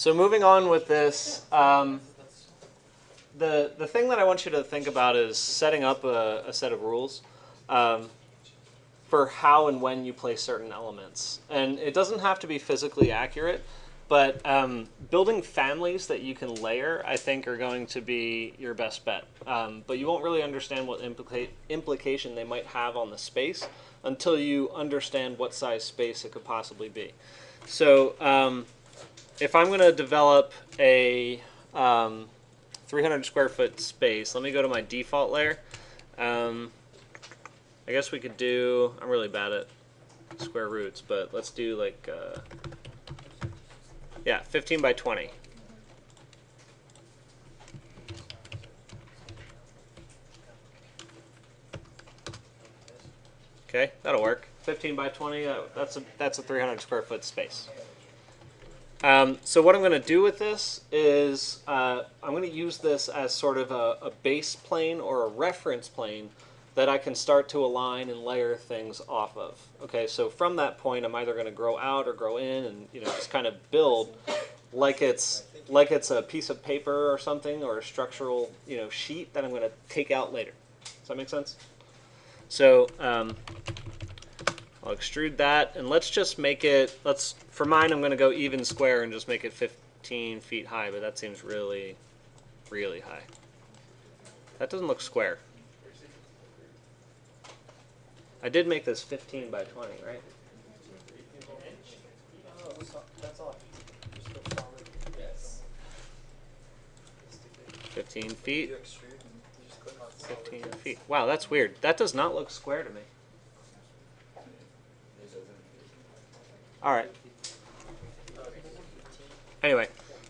So moving on with this, the thing that I want you to think about is setting up a set of rules um, for how and when you place certain elements. And it doesn't have to be physically accurate, but building families that you can layer, I think, are going to be your best bet. But you won't really understand what implication they might have on the space until you understand what size space it could possibly be. So if I'm going to develop a 300 square foot space, let me go to my default layer. I guess we could do, I'm really bad at square roots, but let's do like, yeah, 15 by 20. Okay, that'll work. 15 by 20, that's a 300 square foot space. So what I'm going to do with this is I'm going to use this as sort of a base plane or a reference plane that I can start to align and layer things off of. Okay, so from that point, I'm either going to grow out or grow in, and just kind of build like it's a piece of paper or something, or a structural sheet that I'm going to take out later. Does that make sense? So I'll extrude that, and let's just make it. For mine, I'm going to go even square and just make it 15 feet high, but that seems really, really high. That doesn't look square. I did make this 15 by 20, right? That's all. 15 feet. 15 feet. Wow, that's weird. That does not look square to me. All right. Anyway,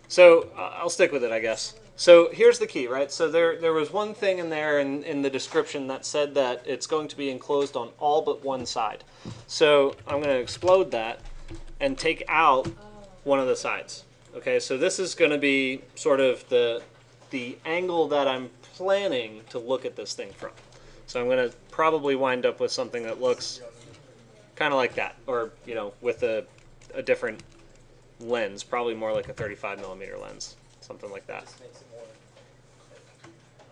so I'll stick with it, I guess. So here's the key, right? So there was one thing in there in the description that said that it's going to be enclosed on all but one side. So I'm going to explode that and take out one of the sides. Okay, so this is going to be sort of the angle that I'm planning to look at this thing from. So I'm going to probably wind up with something that looks kind of like that, or with a different lens, probably more like a 35mm lens, something like that.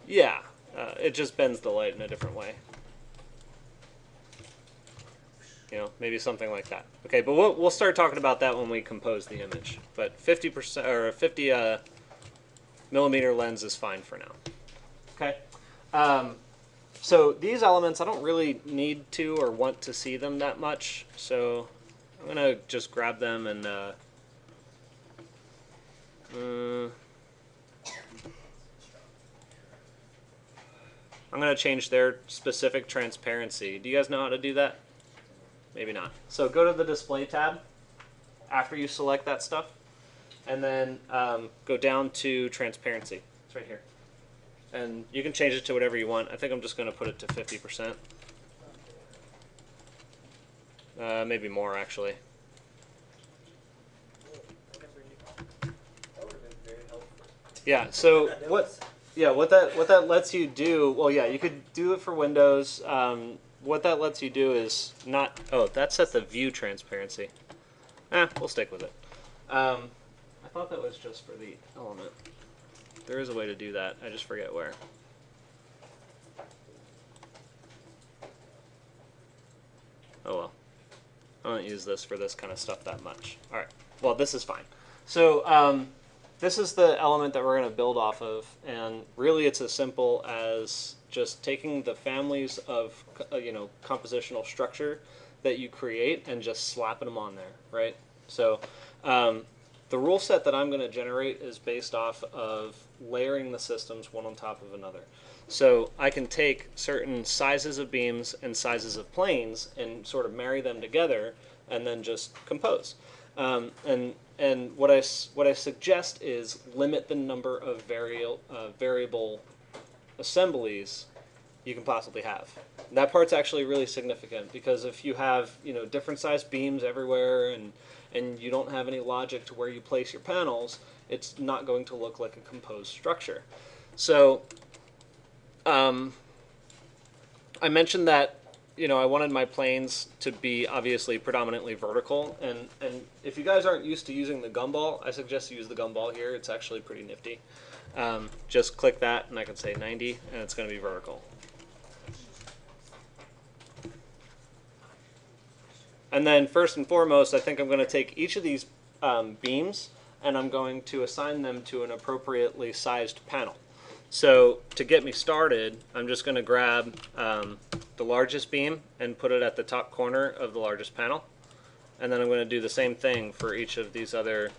Yeah, it just bends the light in a different way. Maybe something like that. Okay, but we'll start talking about that when we compose the image. But 50% or 50mm lens is fine for now. Okay. So these elements, I don't really need to or want to see them that much. So I'm gonna just grab them and I'm going to change their specific transparency. Do you guys know how to do that? Maybe not. So go to the display tab after you select that stuff, and then go down to transparency. It's right here. And you can change it to whatever you want. I think I'm just going to put it to 50%. Maybe more, actually. Yeah, so what that lets you do, well, yeah, you could do it for Windows. What that lets you do is not, oh, that's at the view transparency. We'll stick with it. I thought that was just for the element. There is a way to do that. I just forget where. Oh well. I don't use this for this kind of stuff that much. All right. Well, this is fine. So this is the element that we're going to build off of, and really it's as simple as just taking the families of compositional structure that you create and just slapping them on there, right? So the rule set that I'm going to generate is based off of layering the systems one on top of another. So I can take certain sizes of beams and sizes of planes and sort of marry them together and then just compose. And what I suggest is limit the number of variable assemblies you can possibly have. And that part's actually really significant, because if you have different size beams everywhere and you don't have any logic to where you place your panels, it's not going to look like a composed structure. So I mentioned that you know, I wanted my planes to be obviously predominantly vertical, and if you guys aren't used to using the gumball, I suggest you use the gumball here. It's actually pretty nifty. Just click that, and I can say 90, and it's going to be vertical. And then first and foremost, I think I'm going to take each of these beams, and I'm going to assign them to an appropriately sized panel. So to get me started, I'm just going to grab the largest beam and put it at the top corner of the largest panel. And then I'm going to do the same thing for each of these other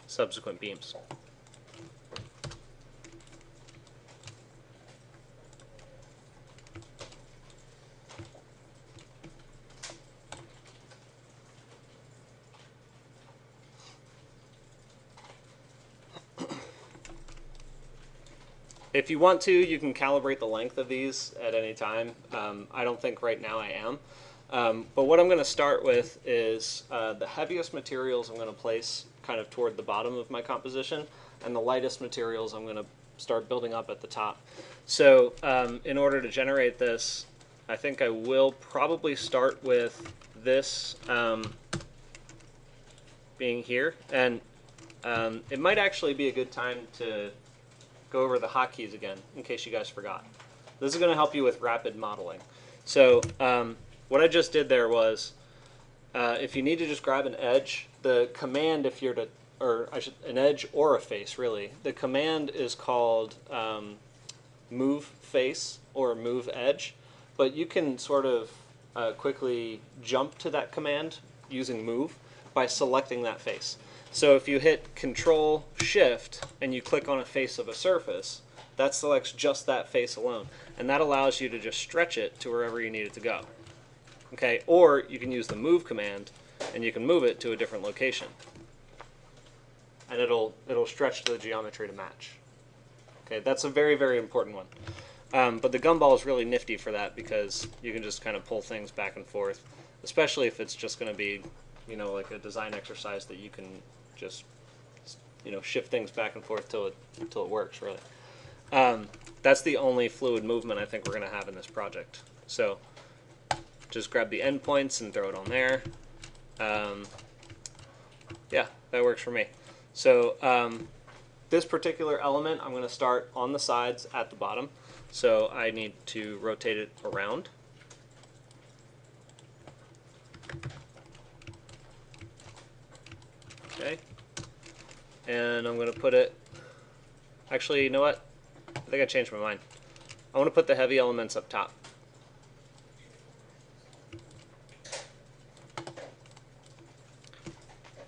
subsequent beams. If you want to, you can calibrate the length of these at any time. I don't think right now I am. But what I'm going to start with is the heaviest materials I'm going to place kind of toward the bottom of my composition, and the lightest materials I'm going to start building up at the top. So in order to generate this, I think I will probably start with this being here. And it might actually be a good time to go over the hotkeys again, in case you guys forgot. This is going to help you with rapid modeling. So what I just did there was, if you need to just grab an edge, the command, if you're to, or an edge or a face really, the command is called move face or move edge, but you can sort of quickly jump to that command using move by selecting that face. So if you hit Control Shift and you click on a face of a surface, that selects just that face alone, and that allows you to just stretch it to wherever you need it to go. Okay, or you can use the move command and you can move it to a different location, and it'll stretch the geometry to match. Okay, that's a very, very important one. But the gumball is really nifty for that, because you can just kind of pull things back and forth, especially if it's just going to be, you know, like a design exercise that you can just, you know, shift things back and forth till it works, really. That's the only fluid movement I think we're going to have in this project. So just grab the endpoints and throw it on there. Yeah, that works for me. So this particular element, I'm going to start on the sides at the bottom. So I need to rotate it around. Okay. And I'm going to put it, actually, you know what? I think I changed my mind. I want to put the heavy elements up top.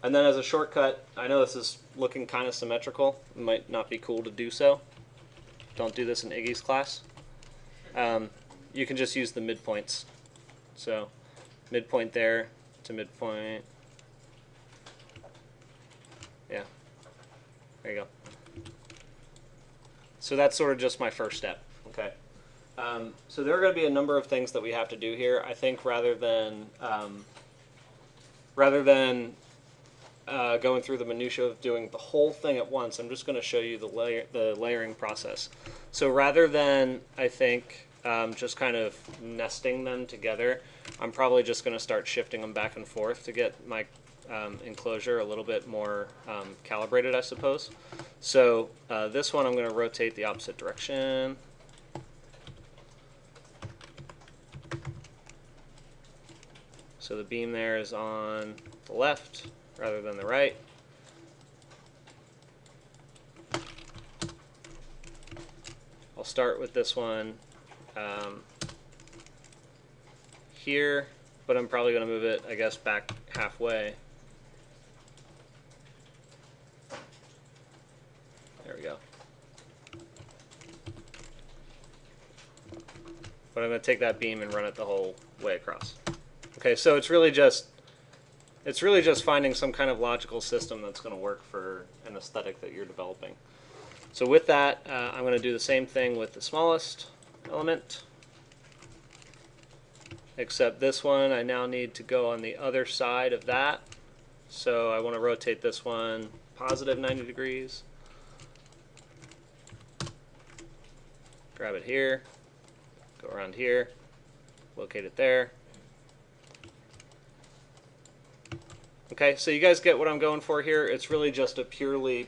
And then as a shortcut, I know this is looking kind of symmetrical. It might not be cool to do so. Don't do this in Iggy's class. You can just use the midpoints. So midpoint there to midpoint. Yeah, there you go. So that's sort of just my first step. Okay. So there are going to be a number of things that we have to do here. I think rather than going through the minutia of doing the whole thing at once, I'm just going to show you the layering process. So rather than, I think, just kind of nesting them together, I'm probably just going to start shifting them back and forth to get my enclosure a little bit more calibrated, I suppose. So this one I'm going to rotate the opposite direction. So the beam there is on the left rather than the right. I'll start with this one here, but I'm probably going to move it, I guess, back halfway. There we go. But I'm going to take that beam and run it the whole way across. Okay, so it's really just finding some kind of logical system that's going to work for an aesthetic that you're developing. So with that, I'm going to do the same thing with the smallest element, except this one I now need to go on the other side of that. So I want to rotate this one positive 90 degrees. Grab it here, go around here, locate it there. Okay, so you guys get what I'm going for here. It's really just a purely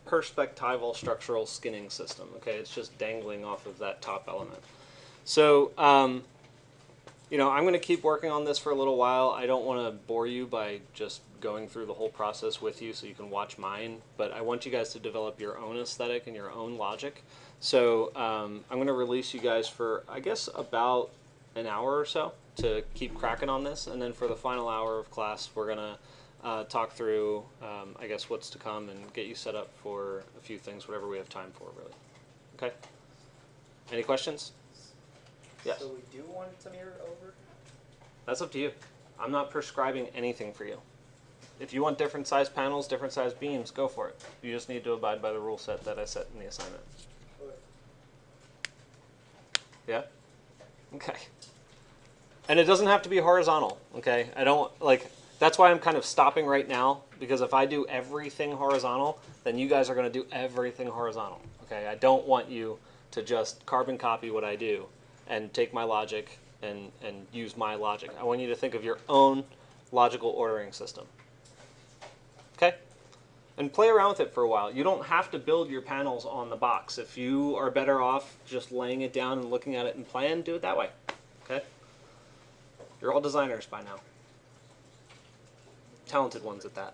perspectival structural skinning system. Okay, it's just dangling off of that top element. So, you know, I'm going to keep working on this for a little while. I don't want to bore you by just going through the whole process with you so you can watch mine, but I want you guys to develop your own aesthetic and your own logic. So I'm going to release you guys for, I guess, about an hour or so to keep cracking on this, and then for the final hour of class, we're going to talk through, I guess, what's to come and get you set up for a few things, whatever we have time for, really. Okay? Any questions? Yes. So we do want it to mirror over? That's up to you. I'm not prescribing anything for you. If you want different size panels, different size beams, go for it. You just need to abide by the rule set that I set in the assignment. Okay. Yeah? Okay. And it doesn't have to be horizontal, okay? I don't, like, that's why I'm kind of stopping right now, because if I do everything horizontal, then you guys are going to do everything horizontal, okay? I don't want you to just carbon copy what I do and take my logic and use my logic. I want you to think of your own logical ordering system. Okay? And play around with it for a while. You don't have to build your panels on the box. If you are better off just laying it down and looking at it in plan, do it that way. Okay? You're all designers by now. Talented ones at that.